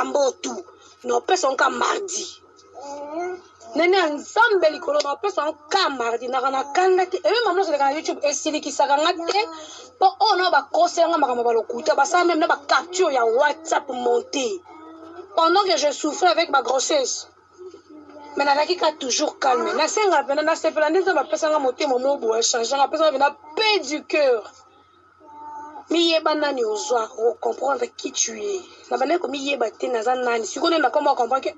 makambo tout no pesa onka mardi nene nzambe likolo na pesa onka mardi na kana kanda te ebe mamno se kana YouTube esilikisaka ngate po ono ba kosenga makambo balokuta basa même na ba capture ya WhatsApp monté pendant que je souffrais avec ma grossesse. Mais je suis toujours calme. Je suis paix du cœur. Je comprendre qui tu es. Je comprendre que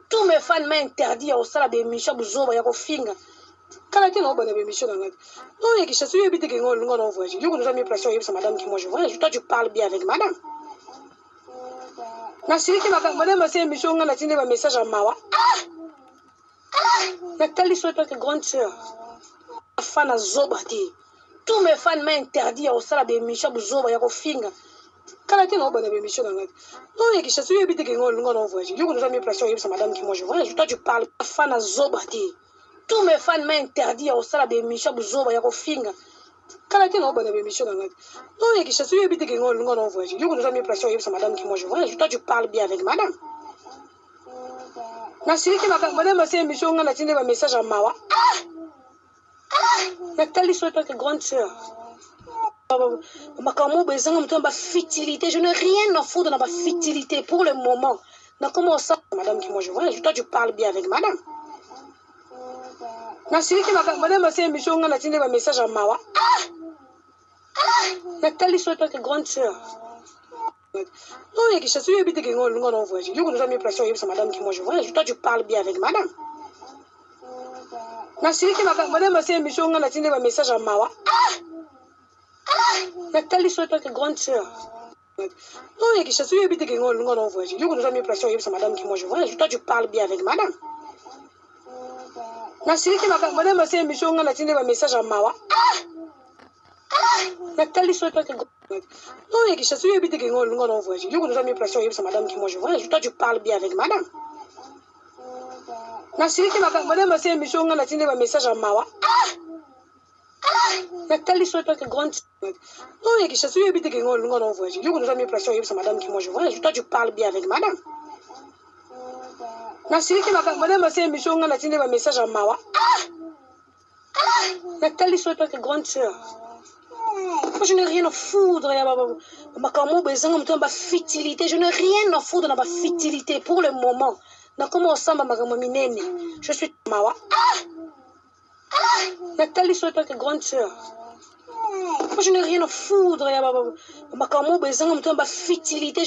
tous mes fans m'ont interdit à faire des missions de zoba ya kofinga. Quand tu as des missions dans la non, il y a quelque chose qui est bien que on voyage. Je connais jamais pression sur madame qui moi je voyage. Toi tu parles bien avec madame. Na siriki madame c'est émission on a tenu un message à mawa. Nathalie soit ta grande sœur. Fan à zoba té. Tous mes fans m'ont interdit à faire des missions de zoba ya kofinga. Quand tu as des missions dans la non, il y a quelque chose qui est bien que on voyage. Je connais jamais pression sur madame qui moi je voyage. Toi tu parles fan à zoba té. Tous mes fans m'ont interdit à faire des missions de zoba ya kofinga. Quand tu as des missions dans la non, il y a quelque chose qui est bien que on voyage. Je connais jamais pression sur madame qui moi je voyage. Toi tu parles bien avec madame. Na siriki madame c'est émission on a tenu un message à mawa. Nathalie soit ta grande sœur. Je n'ai rien à foutre dans ma futilité pour le moment. Na comment ça madame qui moi je voyage. Toi tu parles bien avec madame. Na siriki madame c'est émission on a tenu un message à mawa. Nathalie soit ta grande sœur. Non, il y a quelque chose qui est bien que on voyage. Je connais jamais pression sur madame qui moi je voyage. Toi tu parles bien avec madame. Na siriki madame c'est émission on a tenu un message à mawa. Nathalie soit ta grande sœur. Non, il y a quelque chose qui est bien que on voyage. Je connais jamais pression sur madame qui moi je voyage. Toi tu parles bien avec madame. Na siriki madame c'est émission on a tenu un message à mawa. Nathalie soit ta grande sœur. Non, il y a quelque chose qui est bien que on voyage. Je connais jamais pression sur madame qui moi je voyage. Toi tu parles bien avec madame. Na siriki madame c'est émission on a tenu un message à mawa. Nathalie soit ta grande sœur. Non, il y a quelque chose qui est bien que on voyage. Je connais jamais pression sur madame qui moi je voyage. Toi tu parles bien avec madame. Na siriki madame c'est émission on a tenu un message à mawa. Nathalie soit ta grande sœur. Je n'ai rien à foutre. Je n'ai rien à foutre dans ma futilité pour le moment. Je suis mawa. Nathalie soit ta grande sœur. Je n'ai rien à foutre. Je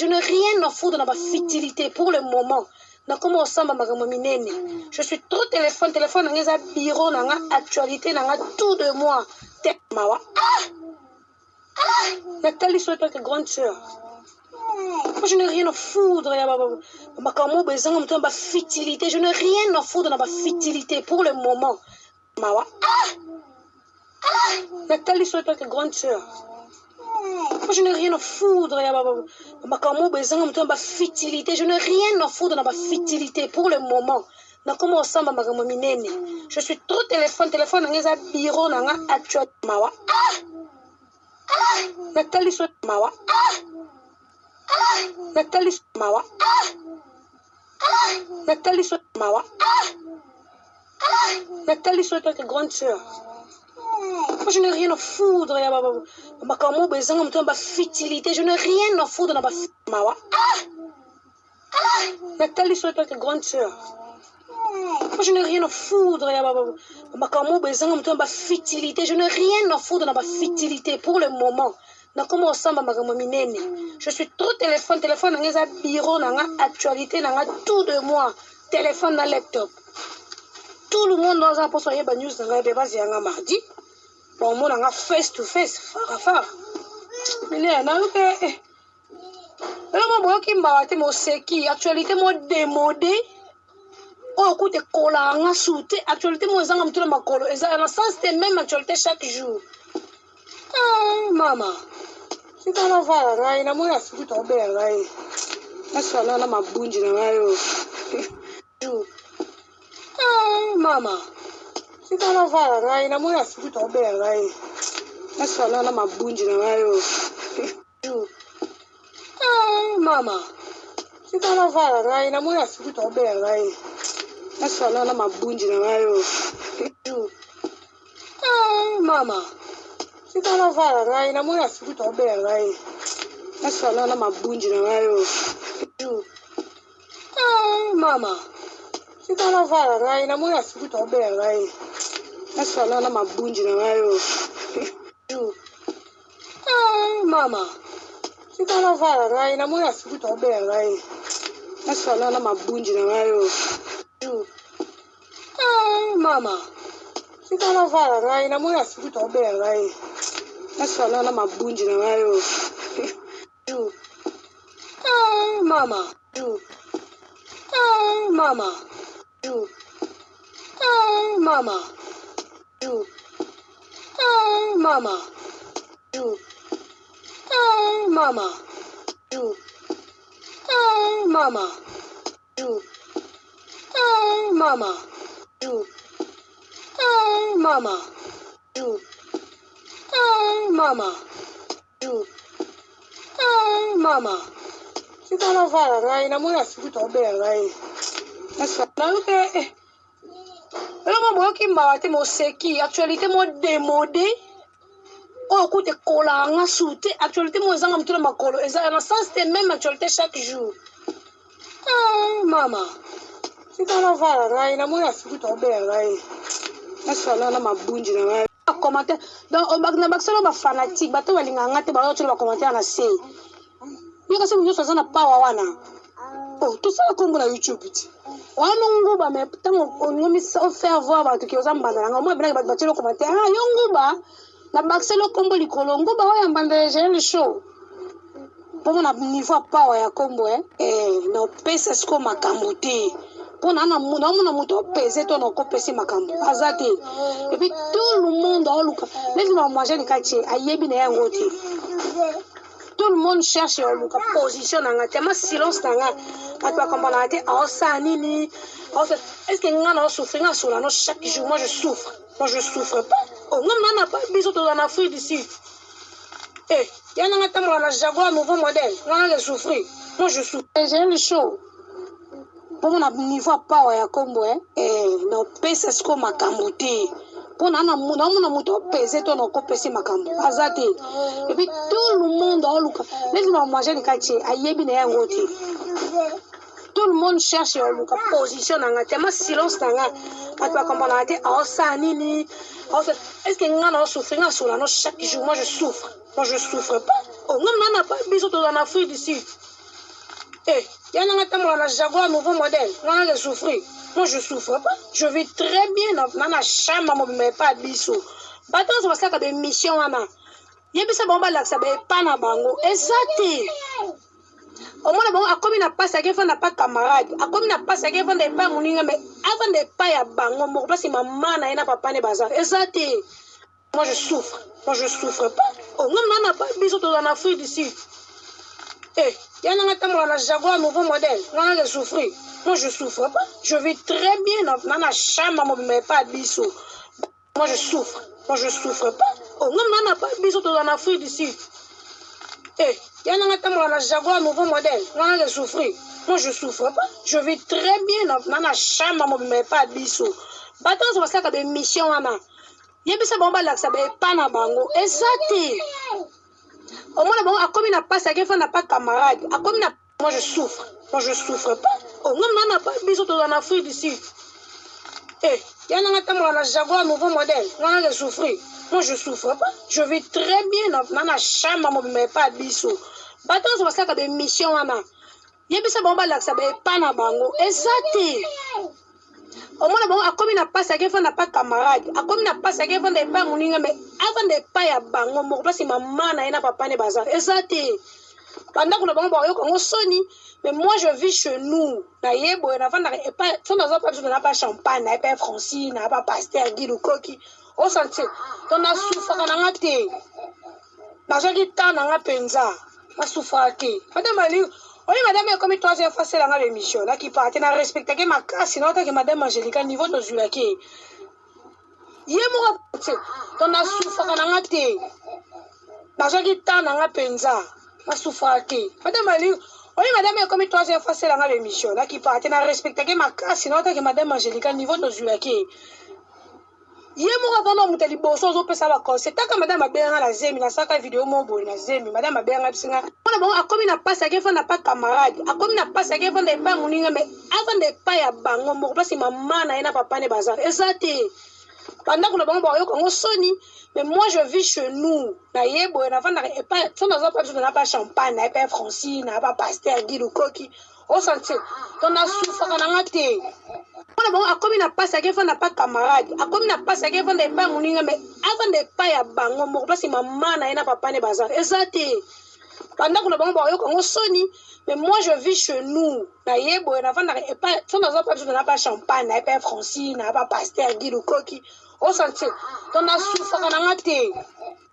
n'ai rien à foutre dans ma futilité pour le moment. Je suis trop téléphone dans bureau, dans actualité, dans tout de moi. Nathalie soit ta grande sœur. Je n'ai rien à foutre. Je n'ai rien à foutre dans ma futilité pour le moment. Nathalie soit ta grande sœur. Je n'ai rien à foutre. Je n'ai rien à foutre dans ma futilité pour le moment. Je suis trop téléphone dans bureau, dans actualité. Nathalie soit mawa. Nathalie soit mawa. Nathalie soit mawa. Nathalie soit ta grande sœur. Je n'ai rien à foutre. Je n'ai rien à foutre dans ma mawa. Nathalie soit ta grande sœur. Je n'ai rien à foutre. Je n'ai rien à foutre dans ma futilité pour le moment. Je suis trop téléphone dans bureau, dans actualité, dans tout de moi. Téléphone dans laptop. Tout le monde dans un poste de news dans le mardi. Pour moi, on a face to face, far. Mais là, moi, qui m'a été mon seki, actualité, moi, démodé. Oh, écoute, cola, on a sauté. Actualité, moi, on a tout le macolo. Et ça, dans le sens, c'est même actualité chaque jour. Ah, maman. Si tu as la vaille, il a moins à foutre ton bébé. Là, ça, là, ma bunge, là, ah, maman. Si tu as la vaille, il a moins à foutre ton bébé. nasala na mabunji na ngayo. Mama. Sita na vala ngai na moya siku to be ngai. Nasala na mabunji na ngayo. Mama. Sita na vala ngai na moya siku to be ngai. Nasala na mabunji na ngayo. Mama. Sita na vala ngai na moya siku to be ngai. Nasala na mabunji na ngayo. Mama. Sita na vala ngai na moya siku to be ngai. Nasala na mabunji na ngayo. Mama. Sita na vala ngai na moya siku to be ngai. Nasala na mabunji na ngayo. Mama. Mama. Mama. Mama. Mama. Mama. Mama. Mama. Mama. Mama. Sita na vala ngai na moya siku to be ngai. Nasala ke Lama mo ki mawate mo seki actualité mo démodé o koute kola nga soute actualité mo zanga mtula makolo eza na sens de même actualité chaque jour. Mama. Sita na vala ngai na moya siku to be ngai. Nasala na mabunji na ngai. Commentaire donc on bagna baksalo ba fanatique bato balinga ngate ba otula ba commentaire na se. Yo kasi mo so na power wana. Oh tout ça comme na YouTube. Wanunguba me tango onyomi so faire voir ba tuki ozambana nga mo bina ba batelo commentaire yonguba na baksalo kombo likolo nguba wa yambanda le show. Pour na niveau power ya kombo na pesa sko makambote. Pour na muto pese to na ko pese makambo. Azate. Et puis tout le monde a luka. Laisse-moi manger le quartier ayebi na yangote. Tout le monde cherche luka position na ngate ma silence na nga. Atwa kambana ate aosa nini. Est-ce que ngana souffrir na sola no chaque jour moi je souffre. Moi je souffre pas. Oh ngana pas besoin de en Afrique d'ici. Yana ngata mo na Jaguar nouveau modèle. Ngana le souffrir. Moi je souffre. J'ai le show. Pour mon niveau power ya kombo na pesa sko makambote. Pour na muto pese to na ko pese makambo. Azate. Et puis tout le monde a luka. Laisse-moi manger le quartier ayebi na yangote. Tout le monde cherche luka position na ngate ma silence na nga. Atwa kambana ate aosa nini. Est-ce que ngana souffrir na sola no chaque jour moi je souffre. Moi je souffre pas. Oh ngana pas besoin de en Afrique d'ici. Yana ngata mo na Jaguar nouveau modèle. Ngana le souffrir. Moi je souffre pas. Je vis très bien dans la chambre mo me pas biso. Bato so basaka be mission wana. Yebisa bomba laksa be pa na bango. Exacte. Au moins bon akomi na passe ke fa na pas camarade. Akomi na passe ke fa na pas muninga mais avant de pas ya bango mo parce que maman na ina papa ne baza. Exacte. Moi je souffre. Moi je souffre pas. Oh ngana pas biso to en Afrique d'ici. Yana ngata mo na Jaguar nouveau modèle. Ngana le souffrir. Moi je souffre pas. Je vis très bien dans la chambre mo me pas biso. Moi je souffre. Moi je souffre pas. Oh ngana pas biso to en Afrique d'ici. Yana ngata mo na Jaguar nouveau modèle. Ngana le souffrir. Moi je souffre pas. Je vis très bien dans la chambre mo me pas biso. Bato so basaka be mission wana. Yebisa bomba laksa be pa na bango. Exacte. Au moins bon akomi na passe ke fa na pas camarade. Akomi na moi je souffre. Moi je souffre pas. Oh ngana pas biso to en Afrique d'ici. Yana ngata mo na Jaguar nouveau modèle. Ngana le souffrir. Moi je souffre pas. Je vis très bien dans la chambre mo me pas biso. Bato so basaka be mission wana. Yebisa bomba laksa be pa na bango. Exacte. Au moins bon akomi na passe ke fa na pas camarade. Akomi na passe ke fa na pas muninga mais avant de pas ya bango mo parce que maman na ina papa ne baza. Exacte. Pendant que le bango ba yo ko soni mais moi je vis chez nous. Na yebo na fa na pas son dans pas besoin na pas champagne, na pas Francine, na pas pasteur Guy Lukoki. Au senti. Ton a souffert na ngate. Na jaki ta na nga penza. Na souffert ke. Madame Ali oui, madame, comme toi, j'ai fait la émission, là, qui partait, n'a respecté que ma casse, sinon, que madame Angélique, niveau de Zulaki. Yé, mon ton a souffert, n'a raté. nazwaki temps na nga mpenza nasufraka te madame ali oyi madame ekomi troisième fois selanga bémission nakipaka te na respectake makasi naotaki madame angélika niveau tozwilaki ye moko avanda moto ya liboso ozopesa baconseil taka madame abenganga na zemi nasalaka video mo boye na zemi madame abenganga bisinga mpona bango akomi na pasi ake fanda pa camarade akomi na pasi ake fanda epai ya moninga me avanda epai ya bango moko mpasi mama na ye na papa ne baza eza te bandako na bango bakoyoka yango soni mais moi je vis chez nous na ye boye navandaka epai so naza pa biso na pa champagne na epai francine na pa paster guide okoki osentir to nasufaka nanga te mpona bango akomi na pasi ake fanda pa camarade akomi na pasi ake fanda epai ya moninga me avanda epai ya bango moko mpasi mama na ye na papa ne baza eza te bandako na bango bakoyoka yango soni mais moi je vis chez nous na ye boye navandaka epai so naza pa biso na pa champagne na epai francine na pa paster guide okoki osentir to nasufaka nanga te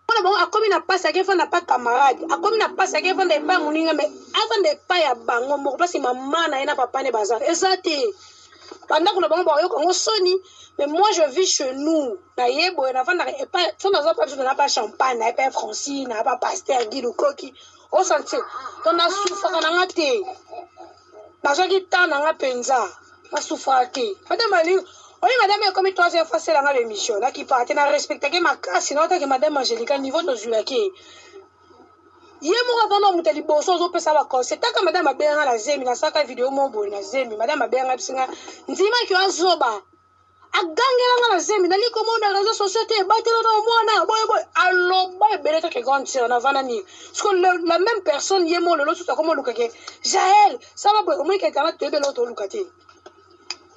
mpona bango akomi na pasi ake fanda pa camarade akomi na pasi ake fanda epai ya moninga me avanda epai ya bango moko mpasi mama na ye na papa ne baza eza te bandako na bango bakoyoka yango soni mais moi je vis chez nous na ye boye navandaka epai so naza pa biso na pa champagne na epai francine na pa paster guide okoki osentir to nasufaka nanga te nazwaki temps na nga mpenza nasufraka te madame ali oyi madame ekomi troisième fois selanga bémission nakipaka te na respectake makasi naotaki madame angélika niveau tozwilaki ye moko avanda moto ya liboso ozopesa baconseil taka madame abenganga na zemi nasalaka video mo boye na zemi madame abenganga bisinga ndimaki azoba agangelanga na zemi nali komona réseau sociaux te ebatelana omwana boyeboye aloba ebele kaka grande sœur navanda nini parceque la même personne ye mo lelo susu akomolukake jael sala boye omoyika internet toyebele oyo toluka te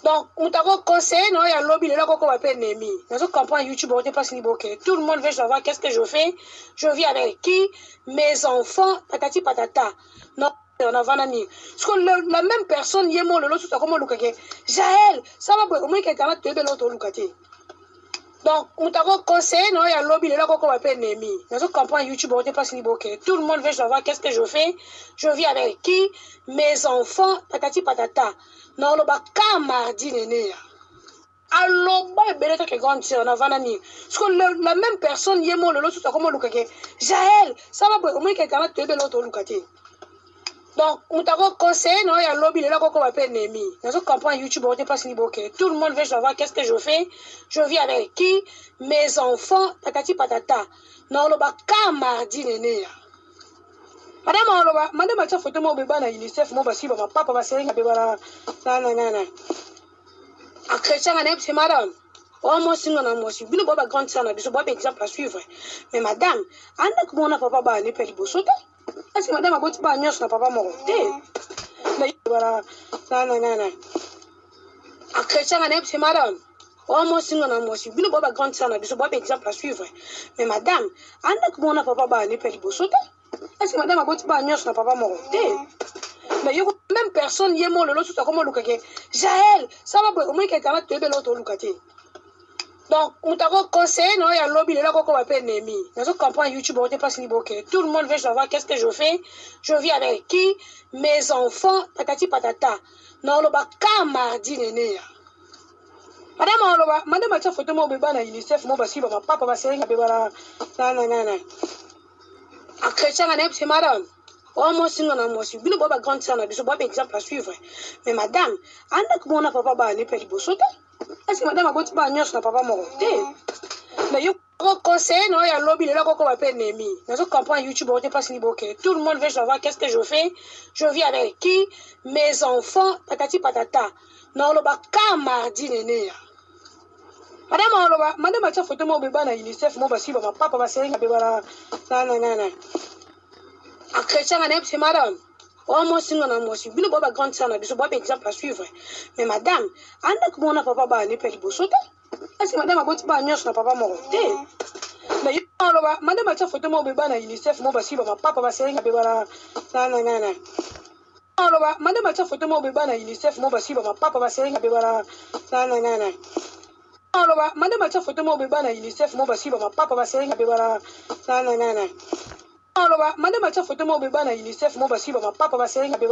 donc moto akoconseille na oyo alobi lelo akokoba mpe ennemi nazo comprendre youtube ote mpasi niboke tout le monde veut savoir qu'est-ce que je fais je vis avec qui mes enfants patati patata non navanda nini parceque la même personne ye mo lelo susu akomolukake jael sala boye omoyika internet toyebele oyo toluka te donc moto akoconseille na oyo alobi lelo akokoba mpe ennemi nazo comprendre youtube ote mpasi niboke tout le monde veut savoir qu'est-ce que je fais je vis avec qui mes enfants patati patata naoloba ka mardi nene aloba ebele kaka grande sœur navanda nini parceque la même personne ye mo lelo susu akomolukake jael sala boye omoyika internet toyebele oyo toluka te donc moto akoconseille na oyo alobi lelo akokoba mpe ennemi nazo comprendre youtube ote mpasi niboke tout le monde veut savoir qu'est-ce que je fais je vis avec qui mes enfants patati patata naoloba ka mardi nene madame aloba madame atia foto mo beba na unicef mo basi bamapapa baselenga mpe nana achrétien nga nayebi se madame oyo mosinga na mosi bino boya bagrande sœur na biso boya baexemple à suivre mais madame andaki mona papa baane mpe liboso te asi madame aboti baa nyonso na papa moko te nana achrétien nga nayebi se madame oyo mosinga na mosi bino boya bagrande sœur na biso boya baexemple à suivre mais madame andaki mona papa baane mpe liboso te asi madame aboti baa nyonso na papa moko te mais yo même personne ye mo lelo susu akomolukake jael sala boye omoyika internet toyebele oyo toluka te donc moto akoconseille na oyo alobi lelo akokoba mpe ennemi nazo comprendre youtube ote mpasi niboke tout le monde veut savoir qu'est-ce que je fais je vis avec qui mes enfants patati patata naoloba ka mardi nene madame aloba madame atia foto mo beba na unicef mo basi bamapapa baselenga mpe nana achrétien nga nayebi se madame oyo mosinga na mosi bino boya bagrande sœur na biso boya baexemple à suivre mais madame andaki mona papa baane mpe liboso te asi madame aboti baa nyonso na papa moko te mais yo akoconseille na oyo alobi lelo akokoba mpe ennemi nazo comprendre youtube ote mpasi niboke tout le monde veut savoir qu'est-ce que je fais je vis avec qui mes enfants patati patata naoloba ka mardi nene madame aloba madame atia foto mo beba na unicef mo basi bamapapa baselenga mpe nana achrétien nga nayebi se madame oyo mosinga na mosi bino boya bagrande sœur na biso boya baexemple à suivre mais madame andaki mona papa baane mpe liboso te asi madame aboti baa nyonso na papa moko te mais yo aloba madame atia foto mo beba na unicef mo basi bamapapa baselenga mpe nana aloba madame atia foto mo beba na unicef mo basi bamapapa baselenga mpe nana aloba madame atia foto mo beba na unicef mo basi bamapapa baselenga mpe nana aloba madame atia foto mo beba na unicef mo basi bamapapa baselenga mpe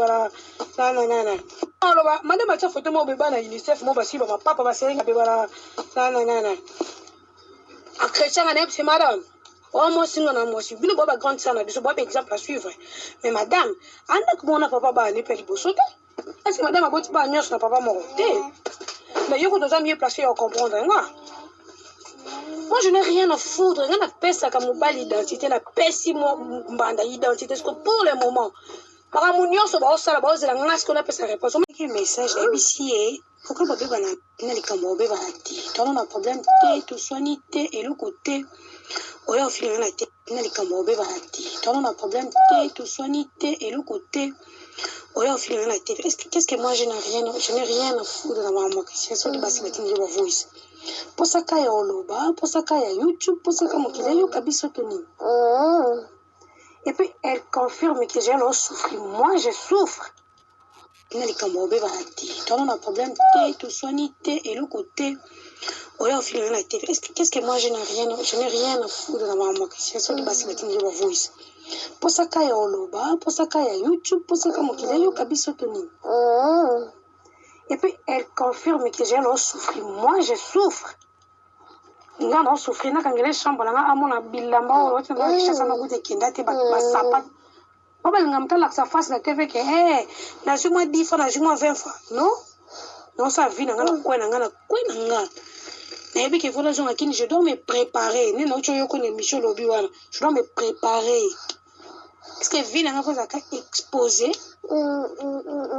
nana aloba madame atia foto mo beba na unicef mo basi bamapapa baselenga mpe nana achrétien nga nayebi se madame Oh, moi, sinon, moi, si vous avez grande sœur, vous avez exemple à suivre. Mais madame, on a papa, bah, n'est pas libre. Est-ce que madame a beau pas à n'a papa mort? Mais il y a des mieux placés à comprendre. Moi, je n'ai rien à foutre. Rien à faire ça comme mon l'identité, la pessime identité. Parce que pour le moment, par mon union, ça va ça va la ce qu'on appelle sa réponse. Quel message ABC? Pourquoi pas bébé na likambo bébé na ti? Toi on a problème té, tout soigner té et le côté. Oya au final na té na likambo bébé na ti. Toi on a problème té, tout soigner té et le côté. Oya au final na té. Qu'est-ce que moi je n'ai rien à foutre dans ma question sur le bassin de ma voice. Posaka ya oloba, posaka ya YouTube, posaka mokile yo kabiso toni. Et puis elle confirme que j'ai alors souffert. Moi je souffre. Toi on a problème tout soigner et le côté. Oya au final na té. Qu'est-ce que moi je n'ai rien à foutre dans ma question sur le bassin de ma voice. Posaka ya oloba, posaka ya YouTube, posaka mokile yo kabiso toni. Et puis elle confirme que j'ai alors souffert. Moi je souffre. Nga na souffrir na kangele chambre na amona bilamba o tu na kisha sana gute kenda te ba sapat baba ngamta la sa face na TV ke na juma 10 fois na juma 20 fois non ça vie na ngana kwena nga na yebi ke vola jonga kini je dois me préparer ni na choyo ko ne mission lobi wana je dois me préparer parce que vie na nga koza ka exposer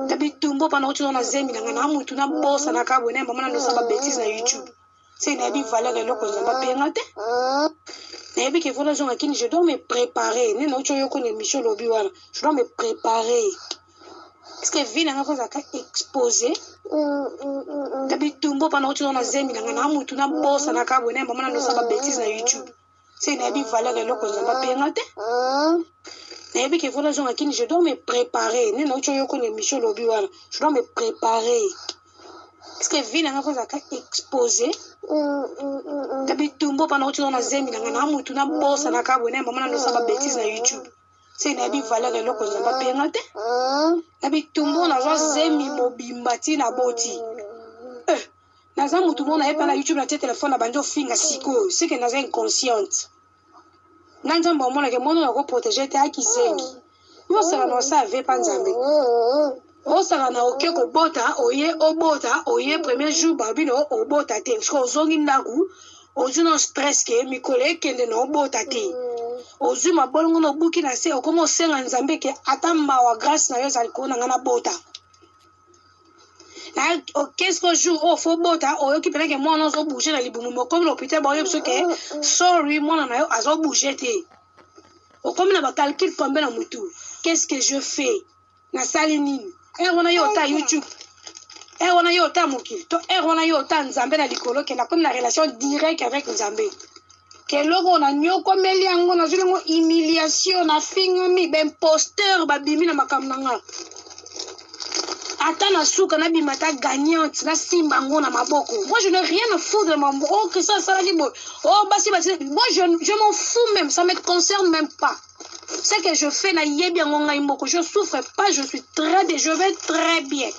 tabi tumbo pa na choyo na zemi na ngana mutu na bossa na kabo ne mama na ndo saba bêtise na YouTube. C'est une habitude valeur et l'eau qu'on va payer. Je dois me préparer. Je dois me préparer. Parce que vie n'a pas exposé. D'habitude, pendant que tu as zemi, tu as boss na kabo ne maman na saba bêtise na YouTube. C'est une habitude valeur et l'eau qu'on va payer. Je dois me préparer. Je dois me préparer. Parce que vie n'a pas exposé. D'habitude, pendant que tu as zemi, tu as boss na kabo ne maman na saba bêtise na YouTube. C'est une habitude valeur et l'eau qu'on va payer. D'habitude, on a zemi mobimbati na boti. Naza mutu mona epa na YouTube na téléphone na banjo finga siko. C'est que naza inconsciente. Nanja mbomona ke mono na ko protéger te akizengi. Yo sala no sa ve panzambe. O sala na oke ko bota, oye premier jour babino o bota te. Parce que ozongi ndaku, ozu no stress ke mi kole kende na o bota te. Ozu mabolongo no buki na se okomo senga nzambe ke atamba wa grâce na yo za ko na ngana bota. Qu'est-ce que jour au faut bota au qui peut que moi non zo bouger na libumu comme l'hôpital ba yebso ke sorry moi na yo azo bouger te o comme na ba calcul combien na mutu qu'est-ce que je fais na salini wana yo ta YouTube wana yo ta mokili to wana yo ta nzambe na likolo ke na comme la relation directe avec nzambe ke logo na nyoko meli yango na zulengo humiliation na fingami ben imposteur ba bimi na makamnanga. Attends, souka na bimata gagnante na simba ngona maboko. Moi je n'ai rien à foutre de mon que ça dit moi je m'en fous même, ça me concerne même pas. Ce que je fais na yebi ngonga imoko, je souffre pas, je vais très bien.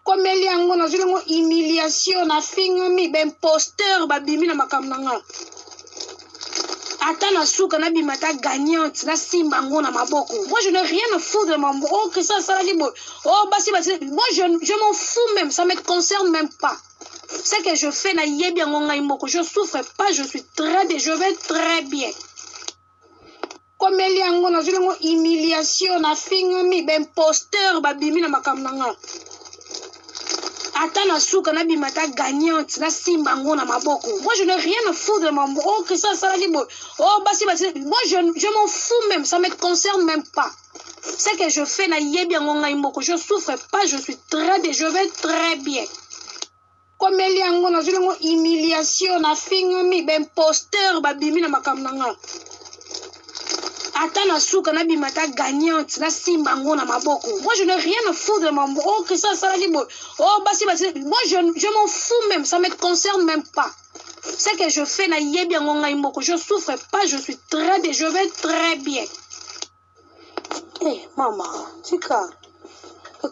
Comme eli yango na zulengo humiliation na fingami ben imposteur ba bimi na makamnanga. Attends, souka na bimata gagnante na simba ngona maboko. Moi je n'ai rien à foutre de mon que ça dit moi je m'en fous même, ça me concerne même pas. Ce que je fais na yebi ngonga imoko, je souffre pas, je vais très bien. Comme eli yango na zulengo humiliation na fingami ben imposteur ba bimi na makamnanga. Attends, souka na bimata gagnante na simba ngona maboko. Moi je n'ai rien à foutre de mon que ça dit moi je m'en fous même, ça me concerne même pas. Ce que je fais na yebi ngonga imoko, je souffre pas, je vais très bien. Comme eli yango na zulengo humiliation na fingami ben imposteur ba bimi na makamnanga. Attends, souka na bimata gagnante na simba ngona maboko. Moi je n'ai rien à foutre de mon que ça dit moi je m'en fous même, ça me concerne même pas. Ce que je fais na yebi ngonga imoko, je souffre pas, je vais très bien. Maman, tika.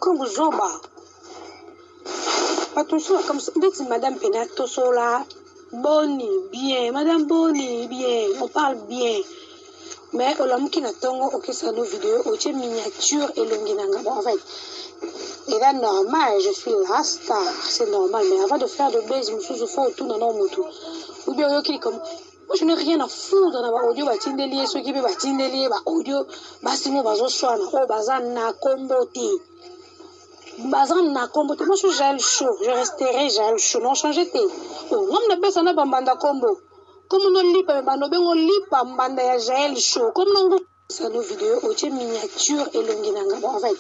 Comme zoba. Attention comme ça, madame Penato sola. Boni, bien. Madame Boni, bien. On parle bien. Mais au lamu qui n'attend aucun salon vidéo, au miniature et l'onginanga. Bon, en fait, et là, normal, je suis la star. C'est normal. Mais avant de faire de buzz, je faut tout dans nos motos. Ou bien, ok, comme. Moi, je n'ai rien à foutre dans l'audio, bah, tindelier, ceux qui veulent, tindelier, bah, audio, bah, si moi, bah, je sois, oh, bah, ça n'a comboté. Bazan na combo te moi je gèle chaud je resterai gèle chaud non changer te oh ngam na pesa na bambanda combo comme non lipa bando bengo lipa mbanda ya gèle chaud comme non ça nos vidéos au miniature et longinanga bon en fait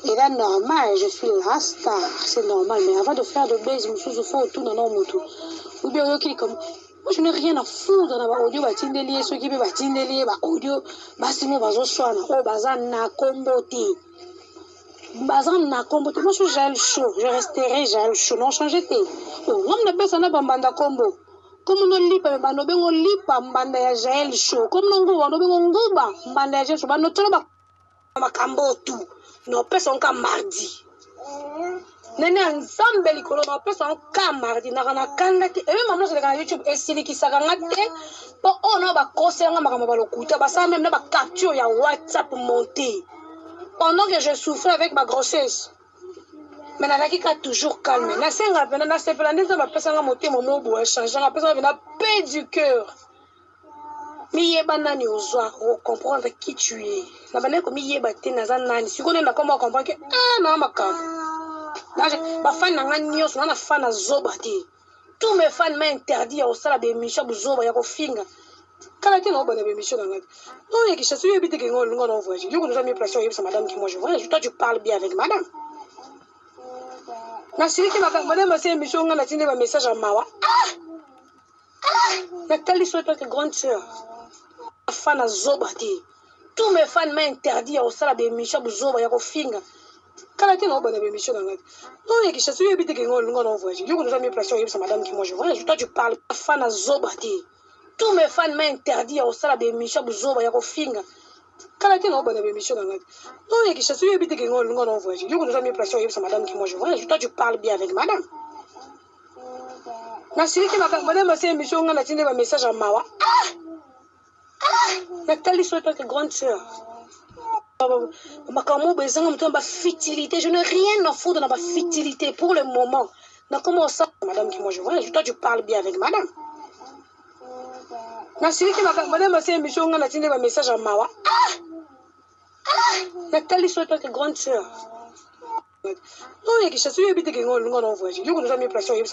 et là normal je suis la star c'est normal mais avant de faire de buzz je faut tout dans nos motos ou bien ok comme moi je n'ai rien à foutre dans l'audio bah tindelier ceux qui veulent bah tindelier bah audio bah si moi bah je sois oh bazan na combo te Bazan na combo moi je gèle chaud je resterai gèle chaud non changer te oh ngam na pesa na bambanda combo comme non lipa bando bengo lipa mbanda ya gèle chaud comme non nguba no bengo nguba mbanda ya gèle chaud bando tolo ba makambo tu no pesa onka mardi nene nzambe likolo no pesa onka mardi na kana kanga te e mamno se kana YouTube esili kisaka ngate po ono ba kosenga makambo ba lokuta ba sa même na ba capture ya WhatsApp monté. Pendant que je souffrais avec ma grossesse, mais je suis toujours calme. Je suis paix du cœur. Je comprendre qui tu es. Je comprendre que tous mes fans m'ont interdit au salon de Michel Zoba ya kofinga. Quand tu as une émission dans la non, il y a quelque chose qui est bien. Madame qui moi je vois. Toi, tu parles bien avec madame. Na siri qui m'a madame c'est émission on a tenu un message à Mawa. Nathalie soit ta grande sœur. Fan à Zobati. Tous mes fans m'ont interdit au salon de Michel Zoba ya kofinga. Quand tu as une émission dans la non, il y a quelque chose qui est bien. Madame qui moi je vois. Toi, tu parles fan à Zobati. Tous mes fans m'ont interdit au salon de Michel Zoba ya kofinga. Quand tu as une émission dans la non, il y a quelque chose qui est bien. Madame qui moi je vois. Toi, tu parles bien avec madame. Na siri qui m'a madame c'est émission on a tenu un message à Mawa. Nathalie soit ta grande sœur. Je n'ai rien à foutre dans ma futilité pour le moment. Comment ça, madame qui moi je vois. Toi, tu parles bien avec madame. Na siri qui m'a madame c'est émission on a tenu un message à Mawa. Nathalie soit ta grande sœur. Non, il y a quelque chose qui est bien.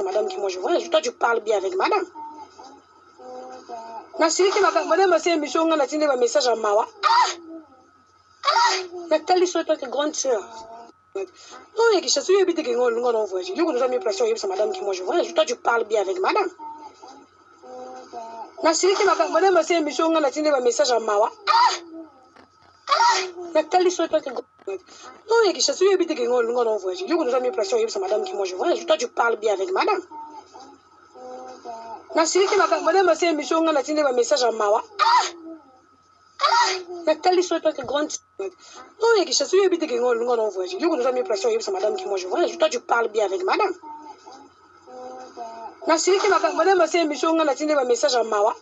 Madame qui moi je vois. Toi, tu parles bien avec madame. Na siri qui m'a madame c'est émission on a tenu un message à Mawa. Nathalie soit ta grande sœur. Non, il y a quelque chose qui est bien. Madame qui moi je vois. Toi, tu parles bien avec madame. Na siri qui m'a madame c'est émission on a tenu un message à Mawa. Nathalie soit ta grande sœur. Non, il y a quelque chose qui est bien. Madame qui moi je vois. Toi, tu parles bien avec madame. Na siri qui m'a madame c'est émission on a tenu un message à Mawa. Nathalie soit ta grande sœur. Non, il y a quelque chose qui est bien. Madame qui moi je vois. Toi, tu parles bien avec madame. Na siri qui m'a madame c'est émission on a tenu un message à Mawa.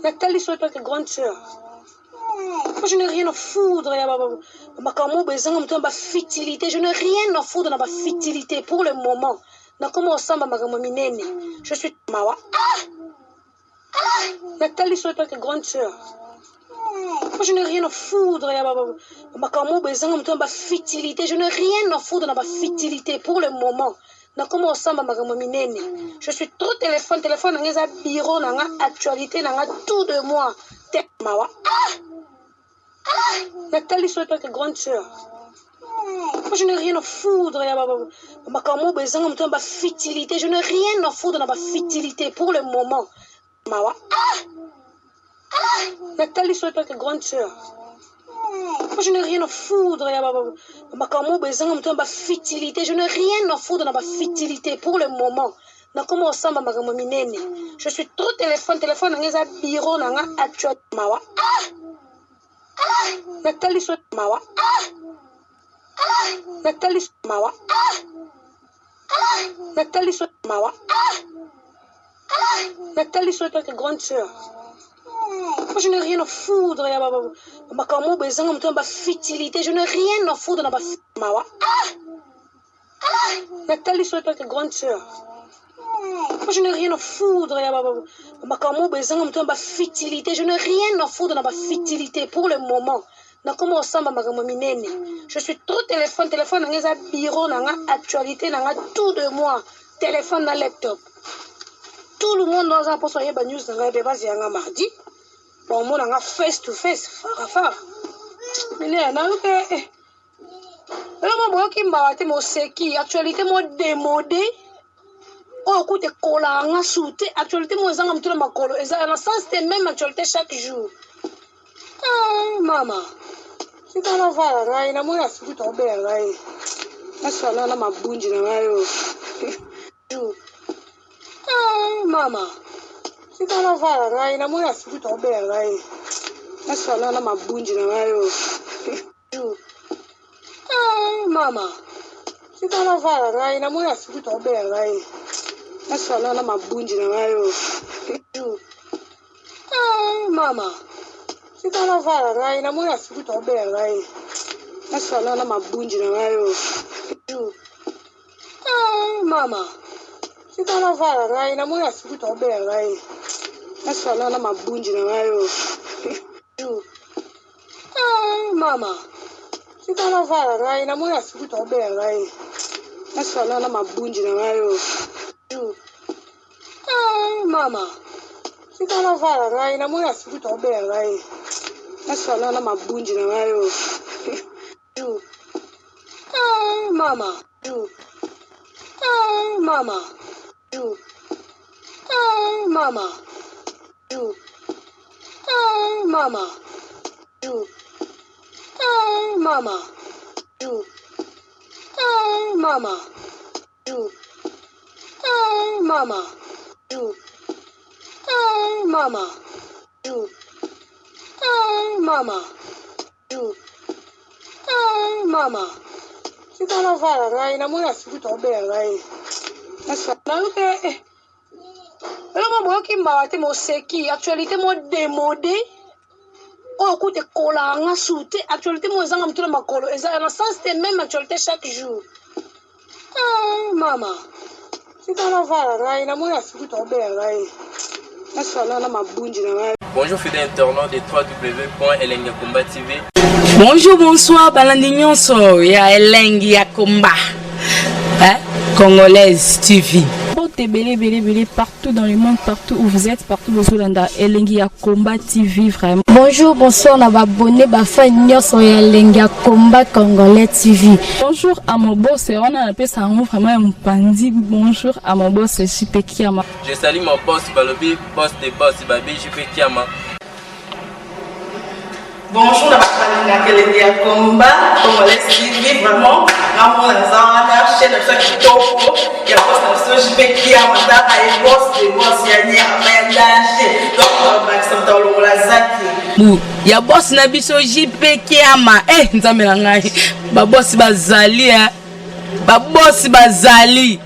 Nathalie soit ta grande sœur. Moi, je n'ai rien à foutre. Je n'ai rien à foutre dans ma futilité pour le moment. Comment ça, je suis Mawa. Nathalie soit ta grande sœur. Moi, je n'ai rien à foutre. Je n'ai rien à foutre dans ma futilité pour le moment. Comment ça, je suis trop téléphone, bureau, actualité, tout de moi. Mawa. Nathalie soit ta grande sœur. Moi, je n'ai rien à foutre. Je n'ai rien à foutre dans ma futilité pour le moment. Mawa. Nathalie soit ta grande sœur. Moi, je n'ai rien à foutre. Je n'ai rien à foutre dans ma futilité pour le moment. Comment ça, je suis trop téléphone, bureau, actualité. Mawa. Nathalie soit Mawa. Nathalie soit Mawa. Nathalie soit mawa. Nathalie soit ta grande sœur. Moi, je n'ai rien à foutre. Je n'ai rien à foutre dans ma mawa. Nathalie soit ta grande sœur. Moi, je n'ai rien à foutre. Je n'ai rien à foutre dans ma fertilité pour le moment. Je suis trop téléphone, bureau, actualité, tout de moi. Téléphone, laptop. Tout le monde dans un poste de news dans mardi. Pour moi, on a face to face, far. Mais actualité, moi démodé. Oh, écoute, cola, on a sauté. Actualité, moi, on a tout le macolo. Et ça, dans le sens, c'est même actualité chaque jour. Ah, maman. Si tu as la vague, il y a moins de fruits tombés. Je suis allé dans ma bunge. Ah, maman. Si tu as la vague, il y a moins de fruits tombés. Je suis allé dans ma bunge. Ah, maman. Si tu as la vague, il y a moins de fruits tombés. Je suis allé dans ma bunge. Ah, maman. Si tu as la vague, il y a moins de fruits tombés. Je suis allé dans ma bunge. Ah, maman. Si tu as la vague, il y a moins de fruits tombés. Je suis allé dans ma bunge. Ah, maman. Si tu as la vague, il y a moins de fruits tombés. Je suis allé dans ma bunge. Ah, maman. Si tu as la vague, il y a moins de fruits tombés. Je suis allé dans ma bunge. Ah, maman. Ah, maman. Ah, maman. Ah, maman. Ah, maman. Ah, maman. Ah, maman. Ah, maman. Ah, maman. Ah, maman. Si tu as la vague, il y a moins de fruits tombés. Actualité, moi démodé. Oh, écoute, cola, on a sauté. Actualité, moi, on a tout le macolo. Et ça, dans le sens, c'est même actualité chaque jour. Ah, maman. Si tu as la vague, il y a moins de fruits tombés. Je suis allé dans ma bunge. Bonjour fidèles internautes de www.elengiakomba TV. Bonjour, bonsoir, Balandignon so, ya Elengiakomba, Congolaise TV. Belé, partout dans le monde, partout où vous êtes, partout où vous êtes, Elengiakomba TV, vraiment. Bonjour, bonsoir, on a abonné, fan sur Elengiakomba Congolais TV. Bonjour à mon boss, on a appelé ça vraiment un pandi. Bonjour à mon boss, JP Kiama. Je salue mon boss Balobi, boss des boss Babi, JP Kiama. Bonjour, Elengiakomba Congolais TV, vraiment. Ramon Lazana, chaîne de ça qui topo, il y a boss de JP Kiama, et boss des boss, il y a ni à danger. Donc, Maxime Talon Lazaki. Il y a boss Nabiso JP Kiama. Nzambe na ngai. Ba boss bazali, ba boss bazali.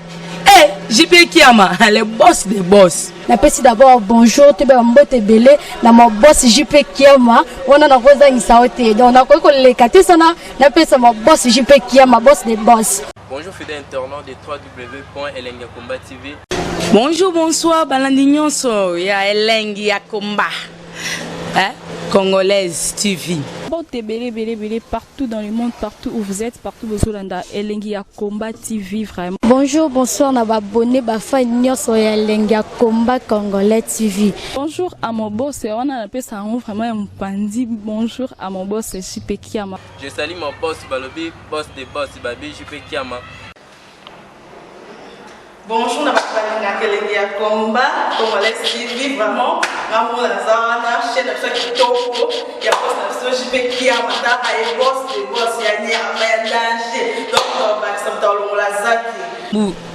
JP Kiama, le boss des boss. Napesi d'abord bonjour, tu es mbote belé, na mon boss JP Kiama, on a na voza ngisaote. Donc na ko le katisana, napesa mon boss JP Kiama, boss des boss. Bonjour fidèles internautes de www.elengiakomba TV. Bonjour, bonsoir, Balandignon so, ya Elengiakomba, Congolaise TV. Belé, partout dans le monde, partout où vous êtes, partout où vous êtes, Elengiakomba TV, vraiment. Bonjour, bonsoir, on a abonné, fan sur Elengiakomba Congolais TV. Bonjour à mon boss, on a appelé ça vraiment un pandi. Bonjour à mon boss, JP Kiama. Je salue mon boss Balobi, boss des boss Babi, JP Kiama. Bonjour, Elengiakomba Congolais TV, vraiment. Ramon Lazana, chaîne de ça qui topo, il y a boss de JP Kiama, et boss des boss, il y a ni à danger. Donc, Maxime Talon Lazaki.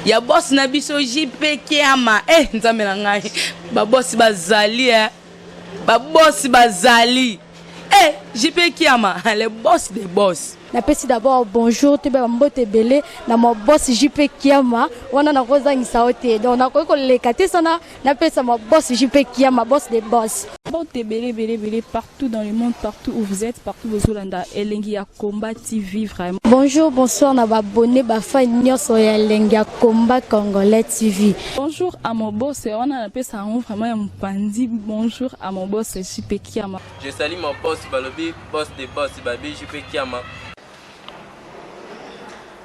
Il y a boss Nabiso JP Kiama. Nzambe na ngai. Ba boss bazali, ba boss bazali. Eh, JP Kiama, le boss des boss. Napesi d'abord bonjour te ba mbote belé na mo boss JP Kiama wana na kozangisa ote donc na ko lekate sana napesa mo boss JP Kiama boss des boss. Mbote belé partout dans le monde, partout où vous êtes, partout où vous êtes, Elengi ya Combat TV vraiment. Bonjour, bonsoir na ba abonné ba fan nyonso ya Elengi ya Combat Congolais TV. Bonjour à mon boss, on a appelé ça vraiment un pandi. Bonjour à mon boss JP Kiama. Je salue mon boss Balobi, boss des boss Babi JP Kiama.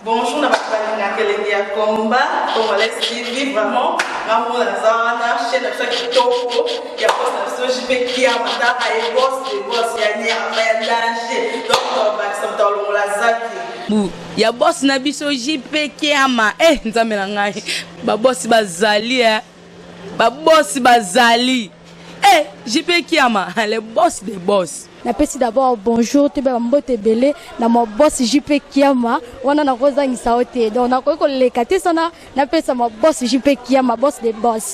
Bonjour, na balinga Elengi ya Combat Congolais TV vraiment. Maman la zana chaîne na chaque toko ya boss na JP Kiama ta ay boss des boss ya nyama ya danger. Donc ba samtalo la zaki. Bu, ya boss na biso JP Kiama. Eh, nzambe na ngai. Ba boss bazali Ba boss bazali. Eh, JP Kiama, le boss des boss. Napesi d'abord bonjour te ba mbote belé na mo boss JP Kiama wana na kozangisa ote donc na ko lekate sana napesa mo boss JP Kiama boss des boss.